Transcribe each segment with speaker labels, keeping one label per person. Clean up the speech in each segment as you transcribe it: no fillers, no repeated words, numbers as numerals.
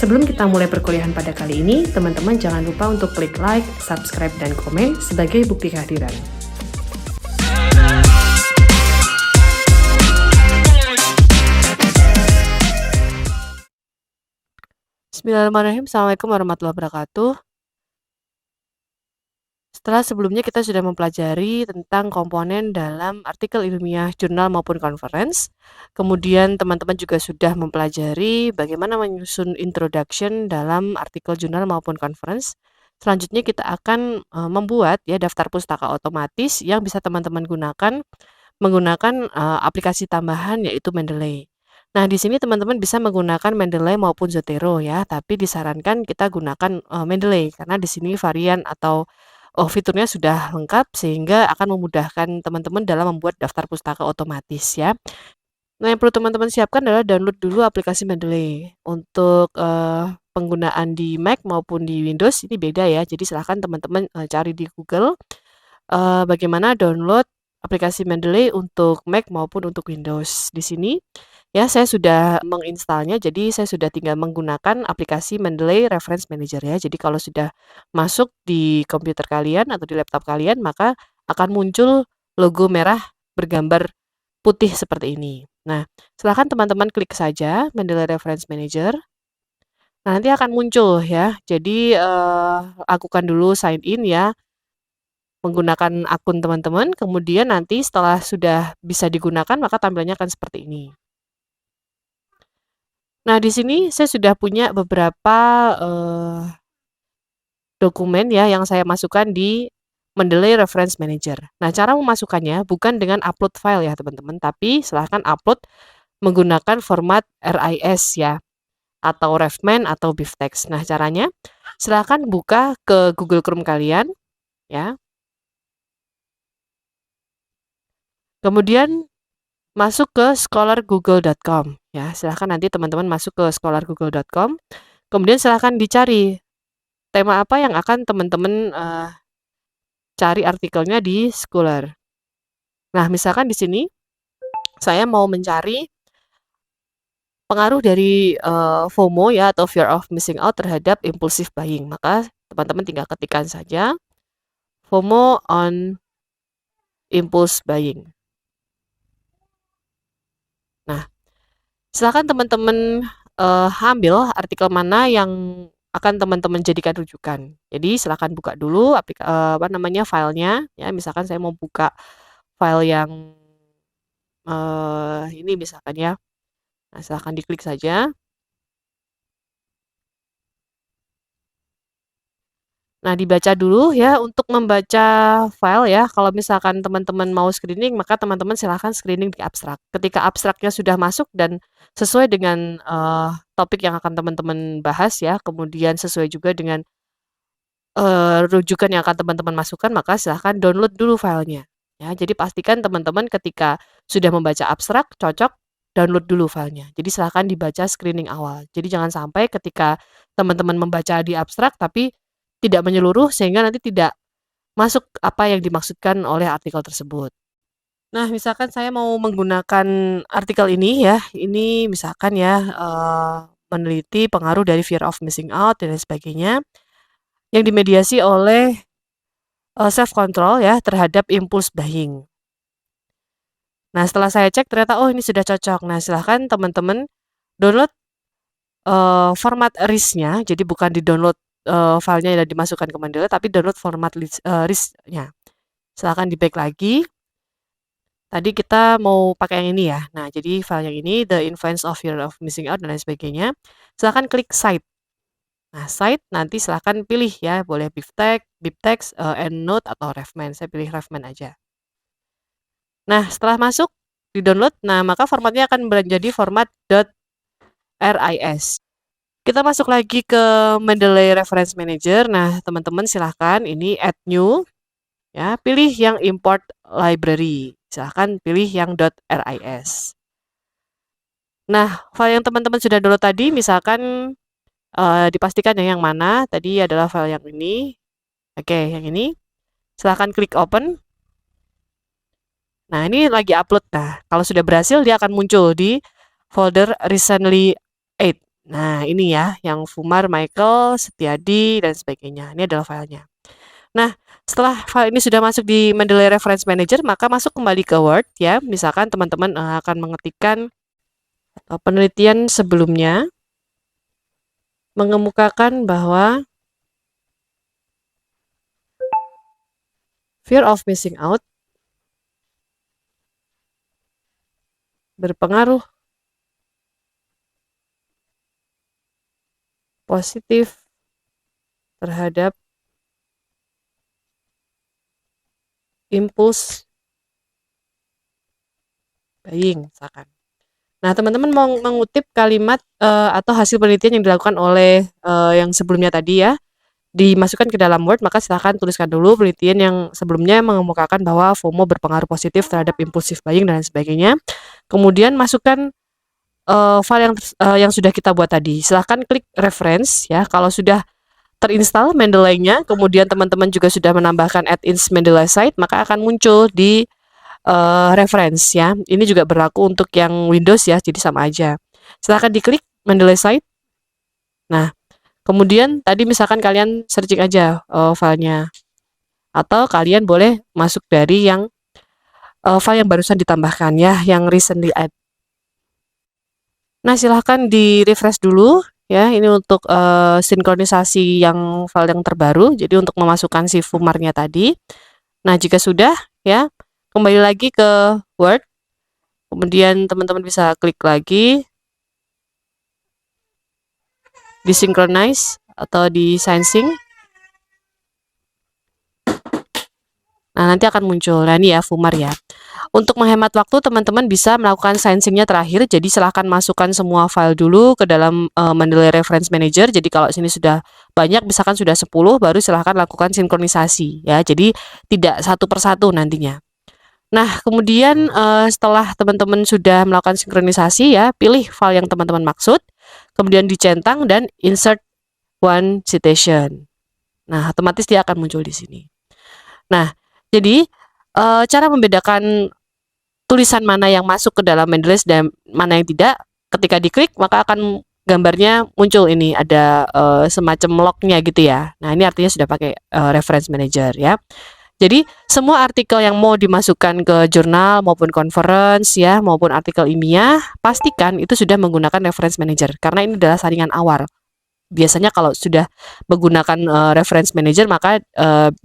Speaker 1: Sebelum kita mulai perkuliahan pada kali ini, teman-teman jangan lupa untuk klik like, subscribe, dan komen sebagai bukti kehadiran.
Speaker 2: Bismillahirrahmanirrahim. Assalamualaikum warahmatullahi wabarakatuh. Setelah sebelumnya kita sudah mempelajari tentang komponen dalam artikel ilmiah, jurnal maupun conference. Kemudian teman-teman juga sudah mempelajari bagaimana menyusun introduction dalam artikel jurnal maupun conference. Selanjutnya kita akan membuat ya daftar pustaka otomatis yang bisa teman-teman gunakan menggunakan aplikasi tambahan yaitu Mendeley. Nah, di sini teman-teman bisa menggunakan Mendeley maupun Zotero ya, tapi disarankan kita gunakan Mendeley karena di sini varian atau fiturnya sudah lengkap sehingga akan memudahkan teman-teman dalam membuat daftar pustaka otomatis ya. Nah, yang perlu teman-teman siapkan adalah download dulu aplikasi Mendeley. Untuk penggunaan di Mac maupun di Windows ini beda ya. Jadi silahkan teman-teman cari di Google bagaimana download aplikasi Mendeley untuk Mac maupun untuk Windows. Di sini ya saya sudah menginstalnya, jadi saya sudah tinggal menggunakan aplikasi Mendeley Reference Manager ya. Jadi kalau sudah masuk di komputer kalian atau di laptop kalian, maka akan muncul logo merah bergambar putih seperti ini. Nah, silakan teman-teman klik saja Mendeley Reference Manager. Nah, nanti akan muncul ya. Jadi lakukan dulu sign in ya menggunakan akun teman-teman. Kemudian nanti setelah sudah bisa digunakan, maka tampilannya akan seperti ini. Nah, di sini saya sudah punya beberapa dokumen ya yang saya masukkan di Mendeley Reference Manager. Nah, cara memasukkannya bukan dengan upload file ya teman-teman, tapi silahkan upload menggunakan format RIS ya, atau RefMan atau BibTeX. Nah, caranya silahkan buka ke Google Chrome kalian ya. Kemudian masuk ke scholargoogle.com ya. Silahkan nanti teman-teman masuk ke scholargoogle.com. Kemudian silahkan dicari tema apa yang akan teman-teman cari artikelnya di Scholar. Nah, misalkan di sini saya mau mencari pengaruh dari FOMO ya atau fear of missing out terhadap impulsive buying. Maka teman-teman tinggal ketikkan saja FOMO on impulse buying. Nah, silakan teman-teman ambil artikel mana yang akan teman-teman jadikan rujukan. Jadi silakan buka dulu filenya. Ya, misalkan saya mau buka file yang ini misalkan ya. Nah, silakan diklik saja. Nah, dibaca dulu ya untuk membaca file ya. Kalau misalkan teman-teman mau screening, maka teman-teman silahkan screening di abstrak. Ketika abstraknya sudah masuk dan sesuai dengan topik yang akan teman-teman bahas ya, kemudian sesuai juga dengan rujukan yang akan teman-teman masukkan, maka silahkan download dulu filenya. Ya, jadi pastikan teman-teman ketika sudah membaca abstrak, cocok, download dulu filenya. Jadi silahkan dibaca screening awal. Jadi jangan sampai ketika teman-teman membaca di abstrak, tapi tidak menyeluruh sehingga nanti tidak masuk apa yang dimaksudkan oleh artikel tersebut. Nah, misalkan saya mau menggunakan artikel ini ya, ini misalkan ya meneliti pengaruh dari fear of missing out dan lain sebagainya yang dimediasi oleh self control ya terhadap impulse buying. Nah, setelah saya cek ternyata ini sudah cocok. Nah, silahkan teman-teman download format RIS-nya, jadi bukan di-download filenya dan dimasukkan ke Mendeley, tapi download format RIS-nya. Silahkan di-back lagi. Tadi kita mau pakai yang ini ya. Nah, jadi file yang ini, the influence of fear of missing out dan lain sebagainya. Silahkan klik cite. Nah, cite nanti silahkan pilih ya, boleh BibTeX, EndNote atau RefMan. Saya pilih RefMan aja. Nah, setelah masuk, di-download, nah maka formatnya akan menjadi format .ris. Kita masuk lagi ke Mendeley Reference Manager. Nah, teman-teman silahkan ini add new. Ya, pilih yang import library. Silahkan pilih yang .ris. Nah, file yang teman-teman sudah download tadi, misalkan dipastikan yang mana. Tadi adalah file yang ini. Oke, yang ini. Silahkan klik open. Nah, ini lagi upload. Nah, kalau sudah berhasil, dia akan muncul di folder recently add. Nah, ini ya, yang Fumar, Michael, Setiadi, dan sebagainya. Ini adalah filenya. Nah, setelah file ini sudah masuk di Mendeley Reference Manager, maka masuk kembali ke Word ya. Misalkan teman-teman akan mengetikkan penelitian sebelumnya mengemukakan bahwa fear of missing out berpengaruh positif terhadap impuls buying, misalkan. Nah, teman-teman mau mengutip kalimat atau hasil penelitian yang dilakukan oleh yang sebelumnya tadi ya, dimasukkan ke dalam Word, maka silahkan tuliskan dulu penelitian yang sebelumnya mengemukakan bahwa FOMO berpengaruh positif terhadap impulsif buying dan sebagainya. Kemudian masukkan file yang sudah kita buat tadi. Silahkan klik reference ya. Kalau sudah terinstall Mendeley-nya, kemudian teman-teman juga sudah menambahkan add-ins Mendeley site, maka akan muncul di reference ya. Ini juga berlaku untuk yang Windows ya, jadi sama aja. Silahkan diklik Mendeley site. Nah, kemudian tadi misalkan kalian searching aja filenya, atau kalian boleh masuk dari yang file yang barusan ditambahkan ya, yang recently add. Nah, silahkan di refresh dulu ya. Ini untuk sinkronisasi yang file yang terbaru. Jadi untuk memasukkan si Fumarnya tadi. Nah, jika sudah ya, kembali lagi ke Word, kemudian teman-teman bisa klik lagi di synchronize atau di syncing. Nah, nanti akan muncul. Nah, ini ya Fumar ya. Untuk menghemat waktu, teman-teman bisa melakukan syncingnya terakhir. Jadi silahkan masukkan semua file dulu ke dalam Mendeley Reference Manager. Jadi kalau sini sudah banyak, misalkan sudah 10, baru silahkan lakukan sinkronisasi ya. Jadi tidak satu persatu nantinya. Nah, kemudian setelah teman-teman sudah melakukan sinkronisasi ya, pilih file yang teman-teman maksud, kemudian dicentang dan insert one citation. Nah, otomatis dia akan muncul di sini. Nah, jadi cara membedakan tulisan mana yang masuk ke dalam Mendeley dan mana yang tidak, ketika diklik maka akan gambarnya muncul ini, ada semacam lognya gitu ya. Nah, ini artinya sudah pakai Reference Manager ya. Jadi semua artikel yang mau dimasukkan ke jurnal maupun conference ya, maupun artikel ilmiah, pastikan itu sudah menggunakan Reference Manager karena ini adalah saringan awal. Biasanya kalau sudah menggunakan Reference Manager maka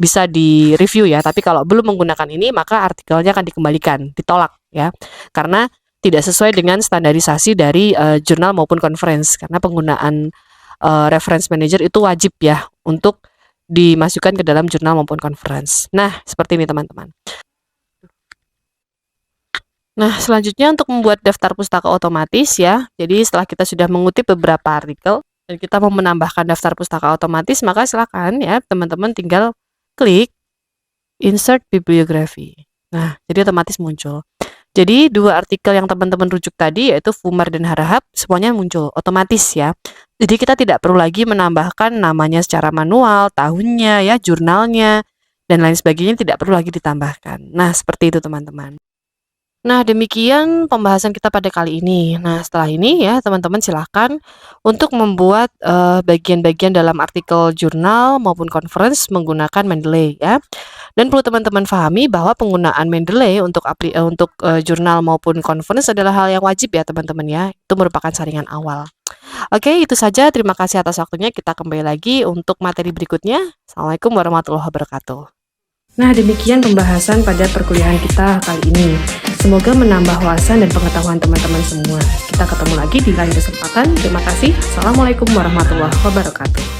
Speaker 2: bisa di-review ya, tapi kalau belum menggunakan ini maka artikelnya akan dikembalikan, ditolak ya. Karena tidak sesuai dengan standarisasi dari jurnal maupun conference, karena penggunaan Reference Manager itu wajib ya untuk dimasukkan ke dalam jurnal maupun conference. Nah, seperti ini teman-teman. Nah, selanjutnya untuk membuat daftar pustaka otomatis ya. Jadi setelah kita sudah mengutip beberapa artikel dan kita mau menambahkan daftar pustaka otomatis, maka silakan ya teman-teman tinggal klik insert bibliography. Nah, jadi otomatis muncul. Jadi dua artikel yang teman-teman rujuk tadi yaitu Fumar dan Harahap semuanya muncul otomatis ya. Jadi kita tidak perlu lagi menambahkan namanya secara manual, tahunnya ya, jurnalnya dan lain sebagainya tidak perlu lagi ditambahkan. Nah, seperti itu teman-teman. Nah, demikian pembahasan kita pada kali ini. Nah, setelah ini ya teman-teman silahkan untuk membuat bagian-bagian dalam artikel jurnal maupun conference menggunakan Mendeley ya. Dan perlu teman-teman pahami bahwa penggunaan Mendeley untuk jurnal maupun conference adalah hal yang wajib ya teman-teman ya. Itu merupakan saringan awal. Oke, itu saja. Terima kasih atas waktunya. Kita kembali lagi untuk materi berikutnya. Assalamualaikum warahmatullahi wabarakatuh.
Speaker 1: Nah, demikian pembahasan pada perkuliahan kita kali ini. Semoga menambah wawasan dan pengetahuan teman-teman semua. Kita ketemu lagi di lain kesempatan. Terima kasih. Assalamualaikum warahmatullahi wabarakatuh.